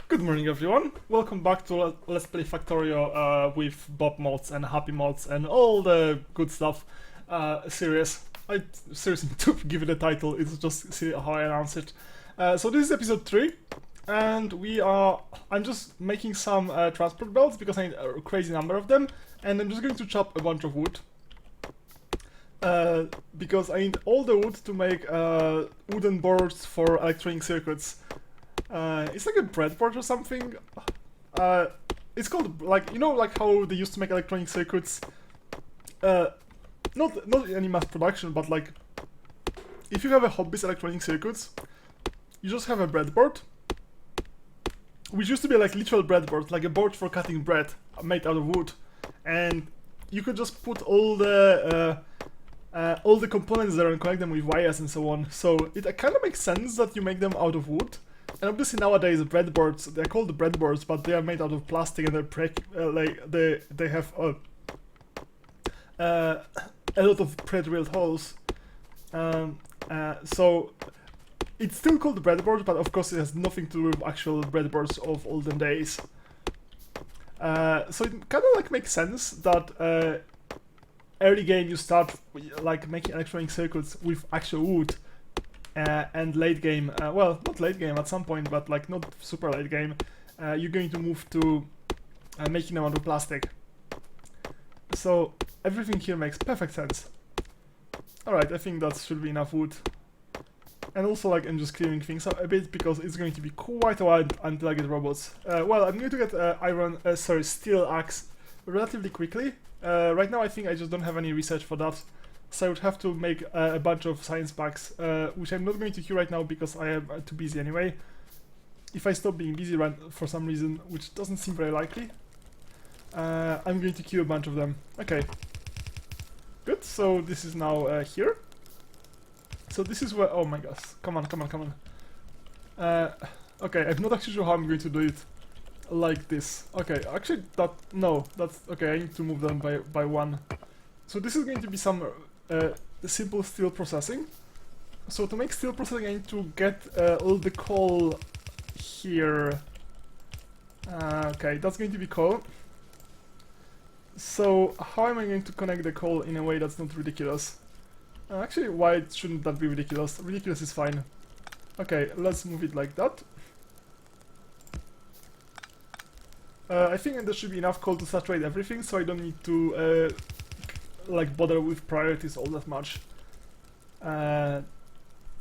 Good morning, everyone. Welcome back to Let's Play Factorio with Bob mods and Happy mods and all the good stuff series. I seriously need to give it a title. It's just see how I announce it. So this is episode 3, and I'm just making some transport belts because I need a crazy number of them, and I'm just going to chop a bunch of wood. Because I need all the wood to make wooden boards for electronic circuits. It's like a breadboard or something. It's called, like, you know, like how they used to make electronic circuits. Not any mass production, but like if you have a hobbyist electronic circuits, you just have a breadboard, which used to be like literal breadboard, like a board for cutting bread made out of wood, and you could just put all the components there and connect them with wires and so on. So it kind of makes sense that you make them out of wood. And obviously nowadays breadboards, they're called breadboards, but they are made out of plastic and they have a lot of pre-drilled holes. So it's still called breadboard, but of course it has nothing to do with actual breadboards of olden days. So it kind of like makes sense that early game you start like making electronic circuits with actual wood. And late game, well, not late game at some point, but like not super late game, you're going to move to making them out of plastic. So everything here makes perfect sense. Alright, I think that should be enough wood. And also, like, I'm just clearing things up a bit because it's going to be quite a while until I get robots. Well, I'm going to get steel axe relatively quickly. Right now I think I just don't have any research for that. So I would have to make a bunch of science packs, which I'm not going to queue right now because I am too busy anyway. If I stop being busy for some reason, which doesn't seem very likely, I'm going to queue a bunch of them. Okay. Good, so this is now here. So this is where... oh my gosh, come on. Okay, I'm not actually sure how I'm going to do it like this. Okay, actually that's... okay, I need to move them by one. So this is going to be some simple steel processing. So to make steel processing I need to get all the coal here. Okay, that's going to be coal. So how am I going to connect the coal in a way that's not ridiculous? Actually, why shouldn't that be ridiculous? Ridiculous is fine. Okay, let's move it like that. I think there should be enough coal to saturate everything, so I don't need to like bother with priorities all that much.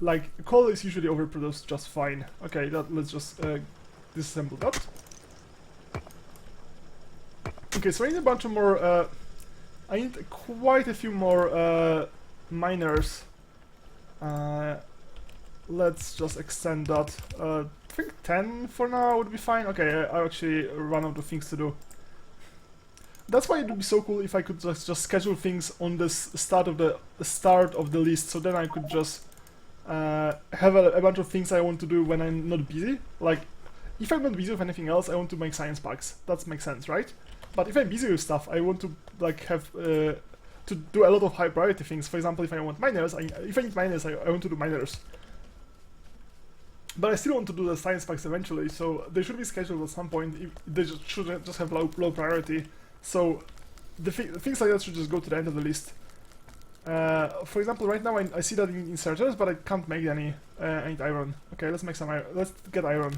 Like coal is usually overproduced just fine. Okay, let's just disassemble that. Okay, so I need a bunch of more. I need quite a few more miners. Let's just extend that. I think 10 for now would be fine. Okay, I actually run out of things to do. That's why it would be so cool if I could just schedule things on the start of the list, so then I could just have a bunch of things I want to do when I'm not busy. Like, if I'm not busy with anything else, I want to make science packs. That makes sense, right? But if I'm busy with stuff, I want to like have to do a lot of high priority things. For example, if I want miners, if I need miners, I want to do miners. But I still want to do the science packs eventually, so they should be scheduled at some point. They should just have low priority. So the things like that should just go to the end of the list. For example, right now I see that in inserters, but I can't make any. I need iron. Okay, let's make some iron. Let's get iron.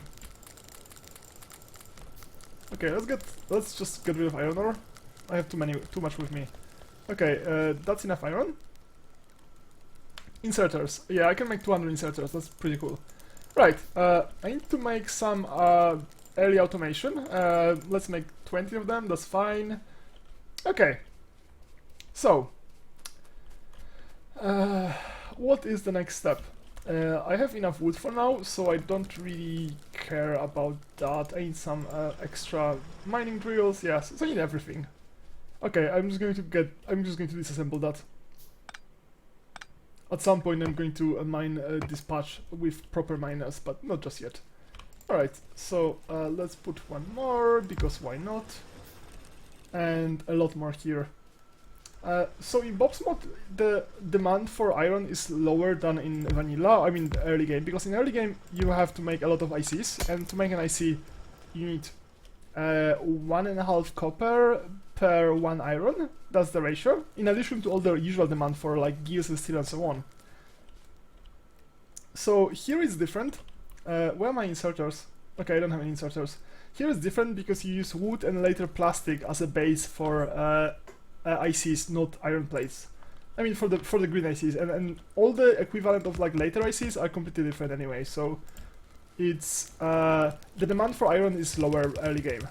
Okay, let's just get rid of iron ore. I have too much with me. Okay, that's enough iron. Inserters. Yeah, I can make 200 inserters. That's pretty cool. Right. I need to make some early automation. Let's make 20 of them, that's fine. Okay. So, what is the next step? I have enough wood for now, so I don't really care about that. I need some extra mining drills, yes, so I need everything. Okay, I'm just going to disassemble that. At some point I'm going to mine this patch with proper miners, but not just yet. Alright, so let's put one more, because why not? And a lot more here. So in Bob's mod, the demand for iron is lower than in vanilla, I mean the early game, because in early game you have to make a lot of ICs, and to make an IC you need 1.5 copper per 1 iron. That's the ratio, in addition to all the usual demand for like gears and steel and so on. So here is different. Where are my inserters? Okay, I don't have any inserters. Here is different because you use wood and later plastic as a base for ICs, not iron plates. I mean for the green ICs, and all the equivalent of like later ICs are completely different anyway. So it's the demand for iron is lower early game.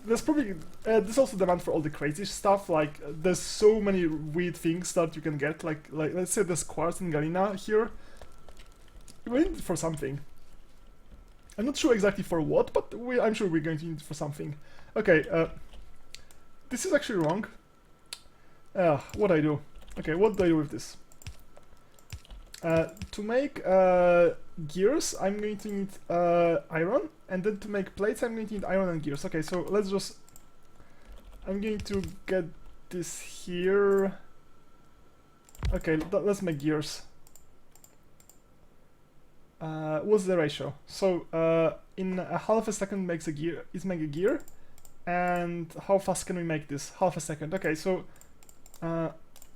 There's probably there's also demand for all the crazy stuff. Like there's so many weird things that you can get. Like let's say there's quartz and galena here. We need it for something. I'm not sure exactly for what, but I'm sure we're going to need it for something. Okay, this is actually wrong. What do I do? Okay, what do I do with this? To make gears, I'm going to need iron, and then to make plates, I'm going to need iron and gears. Okay, so let's just... I'm going to get this here. Okay, let's make gears. What's the ratio? So in a half a second makes a gear. Is make a gear, and how fast can we make this? Half a second. Okay, so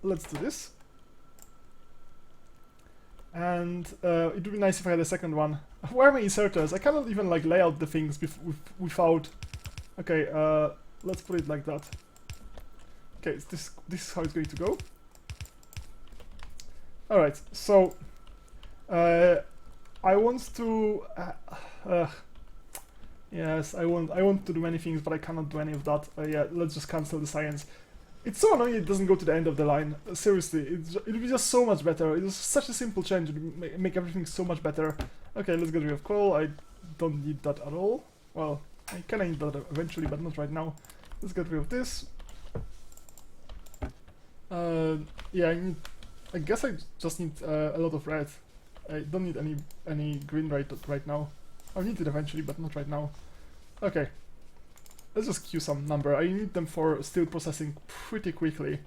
let's do this. And it would be nice if I had a second one. Where are my inserters? I cannot even like lay out the things without. Okay, let's put it like that. Okay, this is how it's going to go. All right, so I want to. Yes, I want to do many things, but I cannot do any of that. Yeah, let's just cancel the science. It's so annoying it doesn't go to the end of the line. Seriously, it would be just so much better. It's such a simple change. It would make everything so much better. Okay, let's get rid of coal. I don't need that at all. Well, I kinda need that eventually, but not right now. Let's get rid of this. Yeah, I guess I just need a lot of red. I don't need any green right now. I'll need it eventually, but not right now. Okay. Let's just queue some number. I need them for steel processing pretty quickly.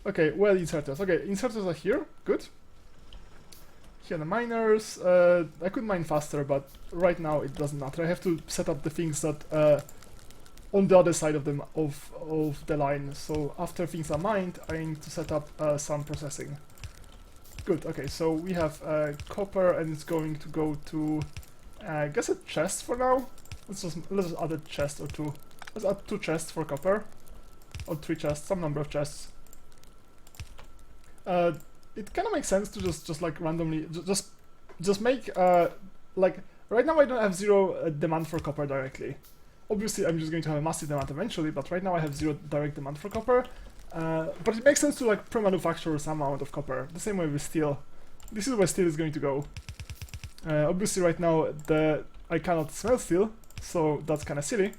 Okay, well, inserters. Okay, inserters are here. Good. Here are the miners. I could mine faster, but right now it doesn't matter. I have to set up the things that on the other side of the line. So after things are mined, I need to set up some processing. Good. Okay, so we have copper, and it's going to go to I guess a chest for now. Let's just add a chest or two. Let's add 2 chests for copper, or 3 chests, some number of chests. It kind of makes sense to just like randomly just make like right now I don't have 0 demand for copper directly. Obviously, I'm just going to have a massive demand eventually, but right now I have 0 direct demand for copper. But it makes sense to like pre-manufacture some amount of copper. The same way with steel. This is where steel is going to go. Obviously, right now I cannot smell steel, so that's kind of silly.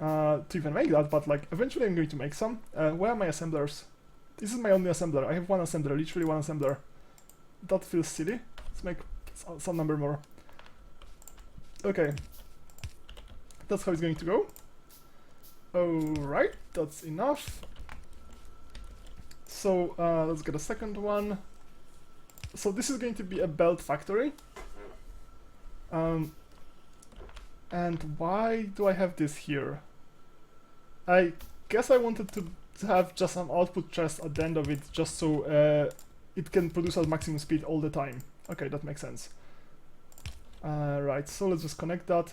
To even make that, but like eventually I'm going to make some. Where are my assemblers? This is my only assembler. I have 1 assembler, literally 1 assembler. That feels silly. Let's make some number more. Okay. That's how it's going to go. Alright, that's enough. So let's get a second one. So this is going to be a belt factory. And why do I have this here? I guess I wanted to have just some output chest at the end of it, just so it can produce at maximum speed all the time. Okay, that makes sense. Right, so let's just connect that.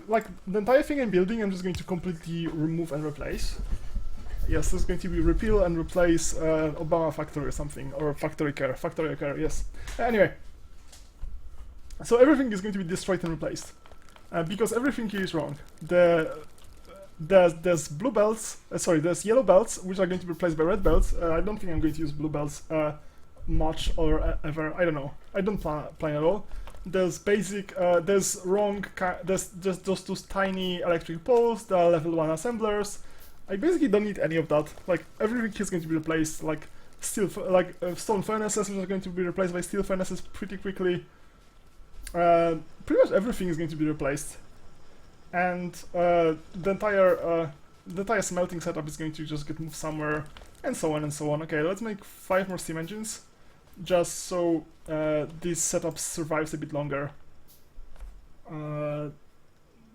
Like the entire thing I'm building, I'm just going to completely remove and replace. Yes, this is going to be repeal and replace Obama factory or something, or factory care, yes. Anyway, so everything is going to be destroyed and replaced. Because everything here is wrong. There's blue belts, there's yellow belts, which are going to be replaced by red belts. I don't think I'm going to use blue belts much or ever. I don't know. I don't plan at all. There's basic, there's just those tiny electric poles, the level 1 assemblers. I basically don't need any of that. Like everything is going to be replaced. Like stone furnaces, which are going to be replaced by steel furnaces pretty quickly. Pretty much everything is going to be replaced, and the entire smelting setup is going to just get moved somewhere, and so on and so on. Okay, let's make 5 more steam engines, just so this setup survives a bit longer.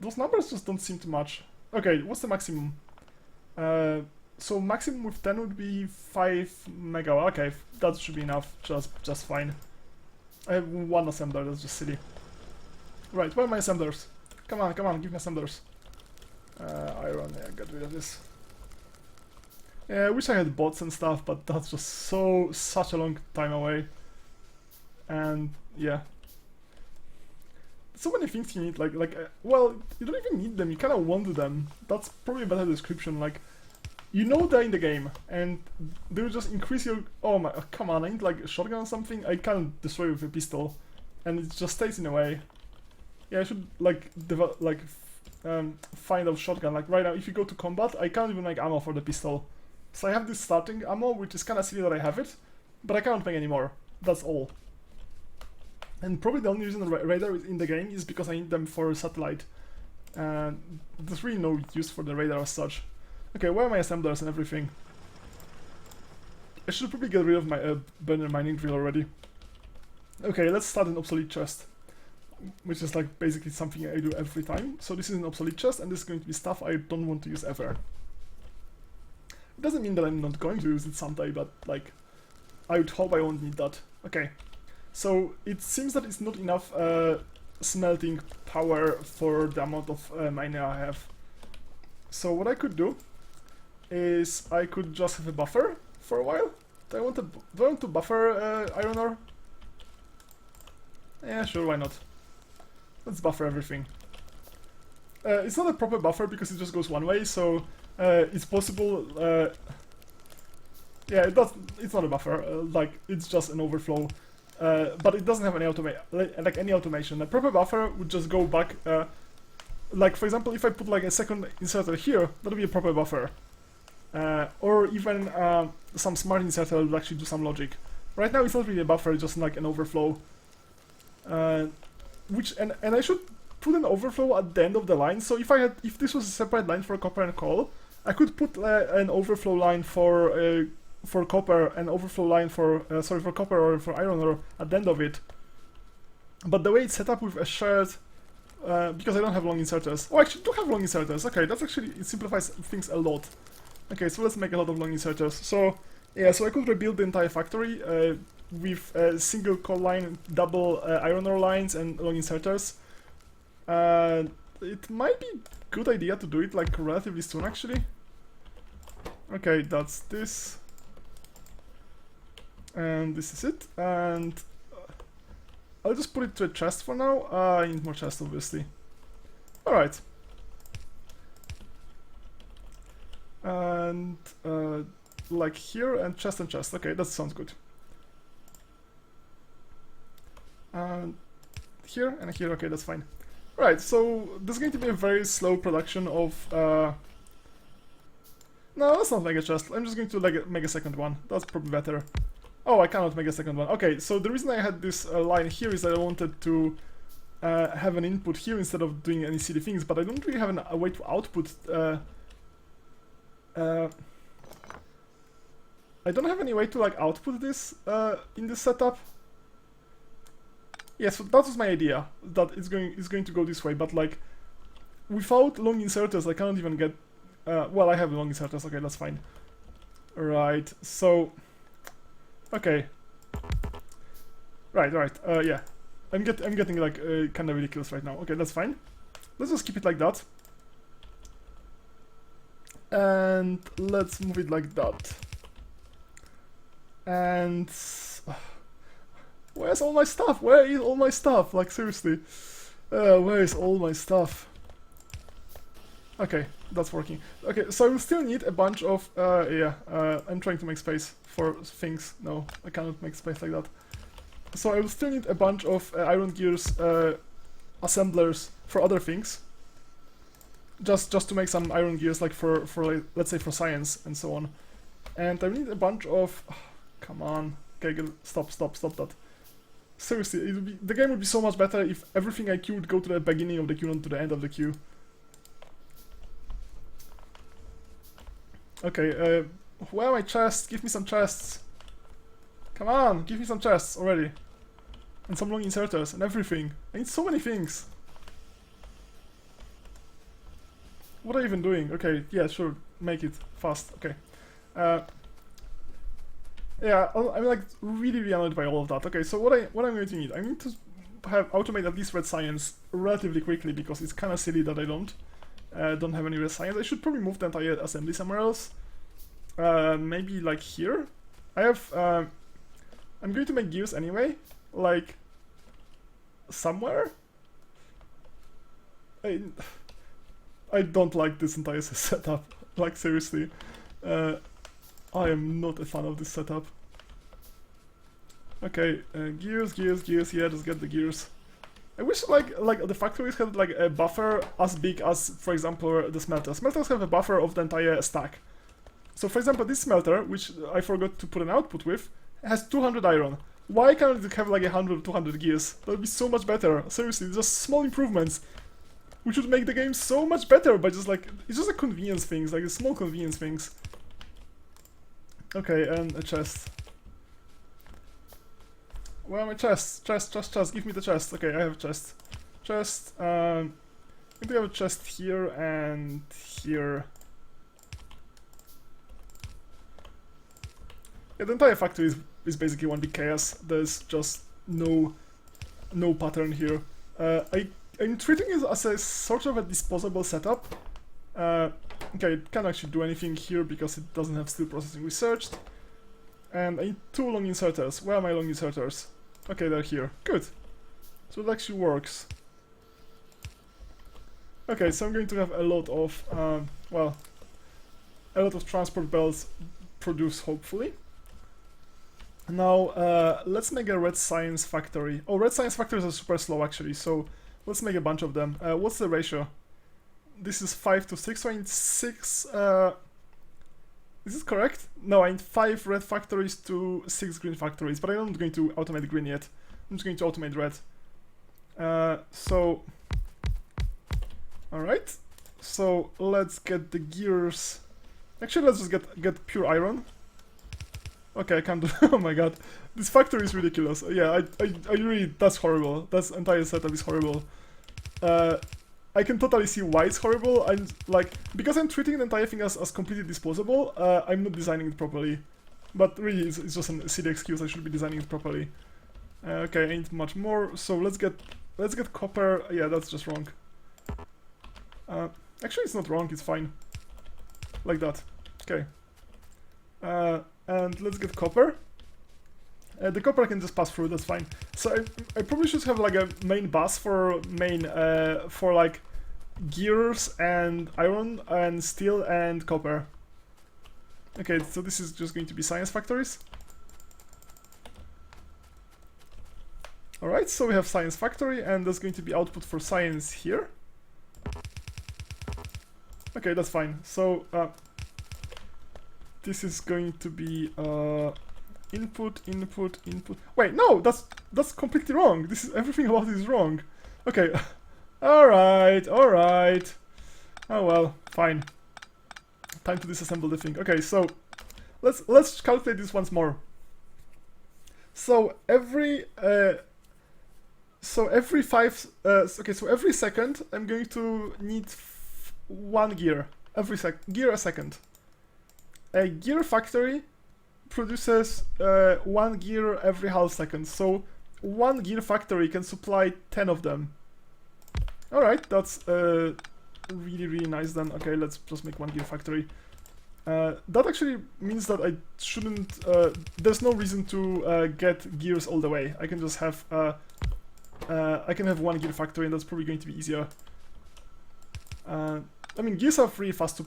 those numbers just don't seem too much. Okay, what's the maximum? So maximum with 10 would be 5 megawatt. Okay, that should be enough. Just fine. I have one assembler. That's just silly. Right, where are my assemblers? Come on, give me assemblers. Iron. Yeah, get rid of this. Yeah, I wish I had bots and stuff, but that's just such a long time away. And yeah, so many things you need. Well, you don't even need them. You kind of want them. That's probably a better description. Like, you know they're in the game, and they will just increase your. Oh my! Come on! I need like a shotgun or something. I can't destroy with a pistol, and it just stays in the way. Yeah, I should like develop find a shotgun. Like right now, if you go to combat, I can't even make ammo for the pistol. So I have this starting ammo, which is kind of silly that I have it, but I can't make any more. That's all. And probably the only reason the radar is in the game is because I need them for satellite. There's really no use for the radar as such. Okay, where are my assemblers and everything? I should probably get rid of my burner mining drill already. Okay, let's start an obsolete chest, which is like basically something I do every time. So this is an obsolete chest, and this is going to be stuff I don't want to use ever. It doesn't mean that I'm not going to use it someday, but like, I would hope I won't need that. Okay, so it seems that it's not enough smelting power for the amount of mining I have. So what I could do is I could just have a buffer for a while. Do I want to buffer iron ore? Yeah, sure, why not? Let's buffer everything. It's not a proper buffer because it just goes one way, so it's possible. Yeah, it's not a buffer. Like, it's just an overflow, but it doesn't have any any automation. A proper buffer would just go back. Like, for example, if I put like a second inserter here, that would be a proper buffer. Or even some smart inserter would actually do some logic. Right now, it's not really a buffer; it's just like an overflow. And I should put an overflow at the end of the line. So if this was a separate line for copper and coal, I could put an overflow line for copper, an overflow line for copper or for iron ore at the end of it. But the way it's set up with a shared, because I don't have long inserters. Oh, I actually do have long inserters. Okay, it simplifies things a lot. Okay, so let's make a lot of long inserters. So yeah, so I could rebuild the entire factory with a single coal line, double iron ore lines, and long inserters. It might be a good idea to do it like relatively soon, actually. Okay, that's this. And this is it. And I'll just put it to a chest for now. I need more chests, obviously. Alright. And like here, and chest and chest. Okay, that sounds good. And here and here. Okay, that's fine. Right, so this is going to be a very slow production of... No, let's not make a chest. I'm just going to like make a second one. That's probably better. Oh, I cannot make a second one. Okay, so the reason I had this line here is that I wanted to have an input here instead of doing any silly things, but I don't really have a way to output... I don't have any way to like output this in this setup. Yeah, so that was my idea, that it's going to go this way, but like without long inserters I cannot even get well, I have long inserters, okay, that's fine. Right, so okay. Right, yeah. I'm getting like kinda ridiculous right now. Okay, that's fine. Let's just keep it like that. And let's move it like that. And where's all my stuff? Where is all my stuff? Like, seriously. Where is all my stuff? Okay, that's working. Okay, so I will still need a bunch of... yeah, I'm trying to make space for things. No, I cannot make space like that. So I will still need a bunch of iron gears assemblers for other things. Just to make some iron gears, like for like, let's say for science and so on. And I need a bunch of... come on. Okay, stop that. Seriously, the game would be so much better if everything I queue would go to the beginning of the queue, not to the end of the queue. Okay, where are my chests? Give me some chests. Come on, give me some chests already. And some long inserters and everything. I need so many things. What are you even doing? Okay, yeah, sure, make it fast. Okay. Yeah, I'm like really annoyed by all of that. Okay, so what I'm going to need, I need to have automate at least red science relatively quickly because it's kind of silly that I don't have any red science. I should probably move the entire assembly somewhere else. Maybe like here. I have. I'm going to make gears anyway, like somewhere. I don't like this entire setup. Like seriously. I am not a fan of this setup. Okay, gears. Yeah, just get the gears. I wish like the factories had like a buffer as big as, for example, the smelters. Smelters have a buffer of the entire stack. So, for example, this smelter, which I forgot to put an output with, has 200 iron. Why can't it have like 100 or 200 gears? That would be so much better. Seriously, just small improvements, which would make the game so much better. But just like it's just a convenience things, like a small convenience things. Okay, and a chest. Where are my chests? Chest. Give me the chest. Okay, I have a chest. Chest. I think I have a chest here and here. Yeah, the entire factory is basically one big chaos. There's just no pattern here. I'm treating it as a sort of a disposable setup. Okay, it can't actually do anything here because it doesn't have steel processing researched. And I need 2 long inserters. Where are my long inserters? Okay, they're here. Good. So it actually works. Okay, so I'm going to have a lot of, well, a lot of transport belts produced, hopefully. Now, let's make a red science factory. Oh, red science factories are super slow, actually, so let's make a bunch of them. What's the ratio? This is 5 to 6, so I need 6... is this correct? No, I need 5 red factories to 6 green factories, but I'm not going to automate green yet. I'm just going to automate red. So... Alright. So, let's get the gears... Actually, let's just get pure iron. Okay, I can't do... Oh my god. This factory is ridiculous. Yeah, I really... That's horrible. That entire setup is horrible. I can totally see why it's horrible. I'm like... Because I'm treating the entire thing as completely disposable, I'm not designing it properly. But really, it's just a silly excuse. I should be designing it properly. Okay, I need much more. So let's get copper. Yeah, that's just wrong. Actually, it's not wrong. It's fine. Like that. Okay. And let's get copper. The copper I can just pass through, that's fine. So I probably should have like a main bus for for like gears and iron and steel and copper. Okay, so this is just going to be science factories. Alright, so we have science factory and there's going to be output for science here. Okay, that's fine. So this is going to be input. Wait, no, that's completely wrong. This is everything about it is wrong. Okay, all right. Oh well, fine. Time to disassemble the thing. Okay, so let's calculate this once more. So every every second I'm going to need 1 gear. Gear a second. A gear factory produces 1 gear every half second, so 1 gear factory can supply 10 of them. Alright, that's really nice then. Okay, let's just make 1 gear factory. That actually means that I shouldn't... there's no reason to get gears all the way. I can just have... I can have 1 gear factory and that's probably going to be easier. I mean, gears are really fast to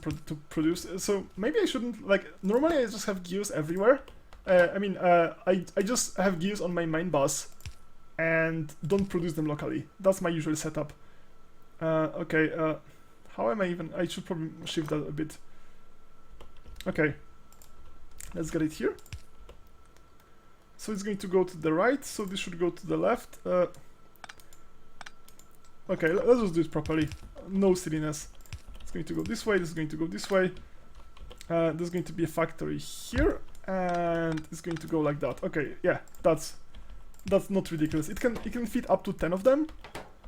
produce, so maybe I shouldn't, like, normally I just have gears everywhere. I just have gears on my main bus and don't produce them locally. That's my usual setup. Okay, how am I even... I should probably shift that a bit. Okay, let's get it here. So it's going to go to the right, so this should go to the left. Okay, let's just do it properly. No silliness. It's going to go this way, this is going to go this way. There's going to be a factory here, and it's going to go like that. Okay, yeah, that's not ridiculous. It can fit up to 10 of them.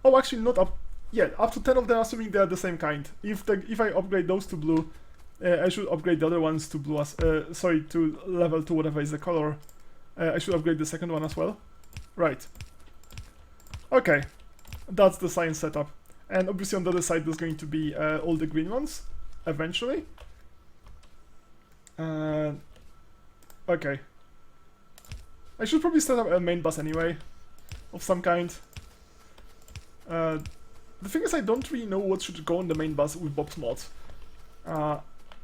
Oh, actually not up. yeah, up to 10 of them, assuming they are the same kind. If I upgrade those to blue, I should upgrade the other ones to blue as sorry, to level 2, whatever is the color. I should upgrade the second one as well. Right. Okay, that's the science setup. And obviously on the other side there's going to be all the green ones, eventually. Okay. I should probably set up a main bus anyway, of some kind. The thing is, I don't really know what should go on the main bus with Bob's mod.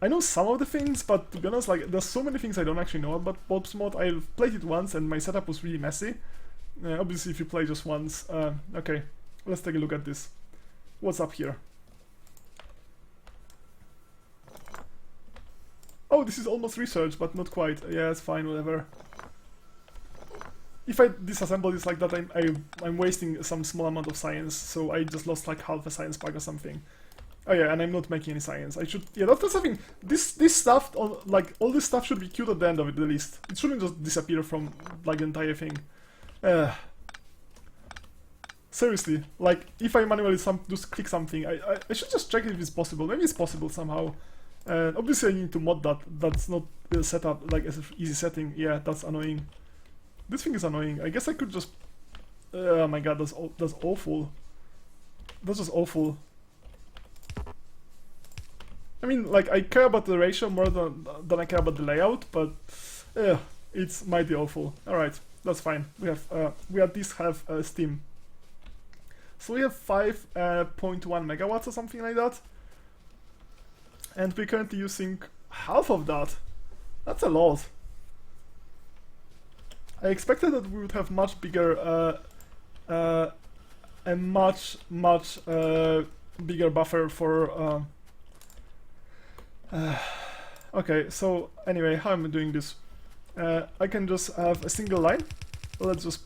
I know some of the things, but to be honest, like, there's so many things I don't actually know about Bob's mod. I've played it once and my setup was really messy. Obviously, if you play just once. Okay, let's take a look at this. What's up here? Oh, this is almost research, but not quite. Yeah, it's fine, whatever. If I disassemble this like that, I'm wasting some small amount of science, so I just lost like half a science pack or something. Oh yeah, and I'm not making any science. I should, yeah, that's something. This stuff, like all this stuff, should be queued at the end of it at least. It shouldn't just disappear from like the entire thing. Seriously, like if I manually just click something, I should just check if it's possible. Maybe it's possible somehow. Obviously, I need to mod that. That's not set up like as an easy setting. Yeah, that's annoying. This thing is annoying. I guess I could just. Oh my god, that's awful. That's just awful. I mean, like, I care about the ratio more than I care about the layout, but it's mighty awful. Alright, that's fine. We at least have Steam. So we have 5.1 megawatts or something like that. And we're currently using half of that. That's a lot. I expected that we would have much bigger, a much bigger buffer for. Okay, so anyway, how am I doing this? I can just have a single line. Let's just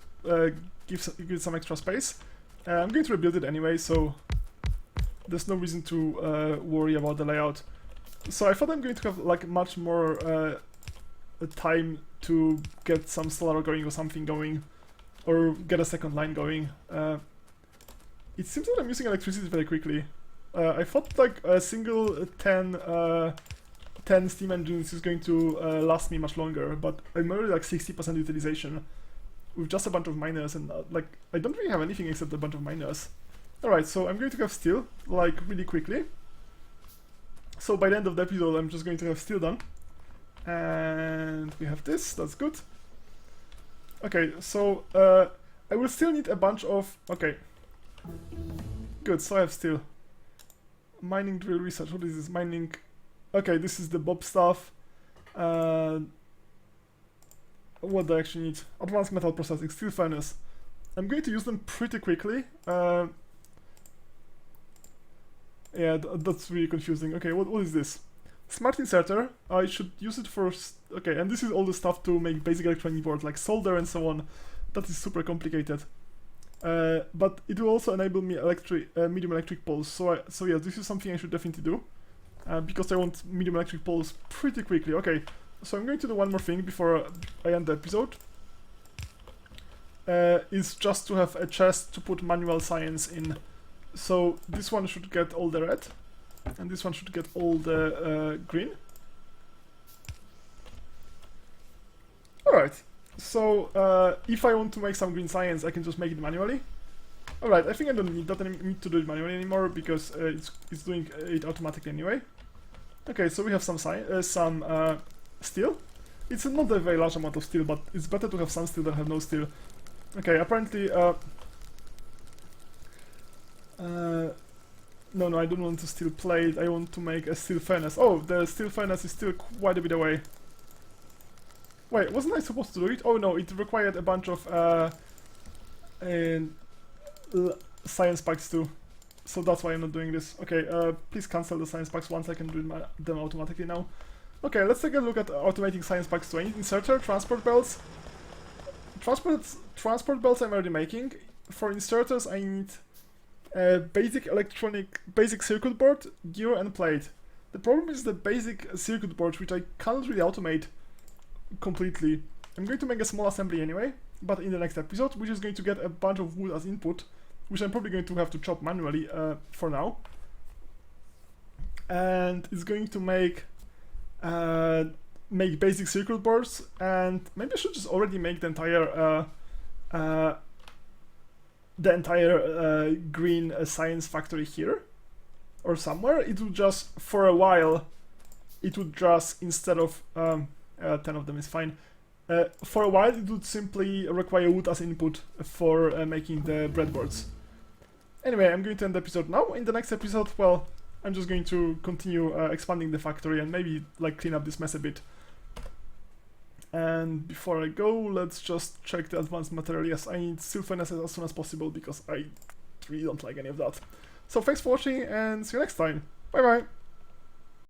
give it some extra space. I'm going to rebuild it anyway, so there's no reason to worry about the layout. So I thought I'm going to have like much more time to get some solar going or something going, or get a second line going. It seems that I'm using electricity very quickly. I thought like a single 10 steam engines is going to last me much longer, but I'm already like 60% utilization with just a bunch of miners, and like I don't really have anything except a bunch of miners. Alright, so I'm going to have steel like really quickly. So by the end of the episode I'm just going to have steel done. And we have this, that's good. Okay, so I will still need a bunch of... Okay. Good, so I have steel. Mining drill research, what is this? Mining... Okay, this is the Bob stuff. What do I actually need? Advanced metal processing, steel furnace. I'm going to use them pretty quickly. Yeah, that's really confusing. Okay, what is this? Smart inserter. I should use it for... Okay, and this is all the stuff to make basic electronic boards, like solder and so on. That is super complicated. But it will also enable me medium electric poles. So yeah, this is something I should definitely do. Because I want medium electric poles pretty quickly. Okay, so I'm going to do one more thing before I end the episode. Is just to have a chest to put manual science in. So this one should get all the red, and this one should get all the green. Alright, so if I want to make some green science, I can just make it manually. Alright, I think I don't need to do it manually anymore, because it's doing it automatically anyway. Okay, so we have some steel. It's not a very large amount of steel, but it's better to have some steel than have no steel. Okay, apparently... No, I don't want to steel plate, I want to make a steel furnace. Oh, the steel furnace is still quite a bit away. Wait, wasn't I supposed to do it? Oh no, it required a bunch of science packs too. So that's why I'm not doing this. Okay, please cancel the science packs once. I can do them automatically now. Okay, let's take a look at automating science packs too. I need inserter, transport belts. Transport belts I'm already making. For inserters I need basic circuit board, gear and plate. The problem is the basic circuit board, which I can't really automate completely. I'm going to make a small assembly anyway, but in the next episode, which is going to get a bunch of wood as input, which I'm probably going to have to chop manually for now. And it's going to make basic circuit boards, and maybe I should just already make the entire green science factory here or somewhere. It would just, for a while, it would just, instead of 10 of them is fine. For a while it would simply require wood as input for making the breadboards. Anyway, I'm going to end the episode now. In the next episode, well, I'm just going to continue expanding the factory and maybe like clean up this mess a bit. And before I go, let's just check the advanced material. Yes, I need steel furnaces as soon as possible because I really don't like any of that. So thanks for watching and see you next time. Bye bye!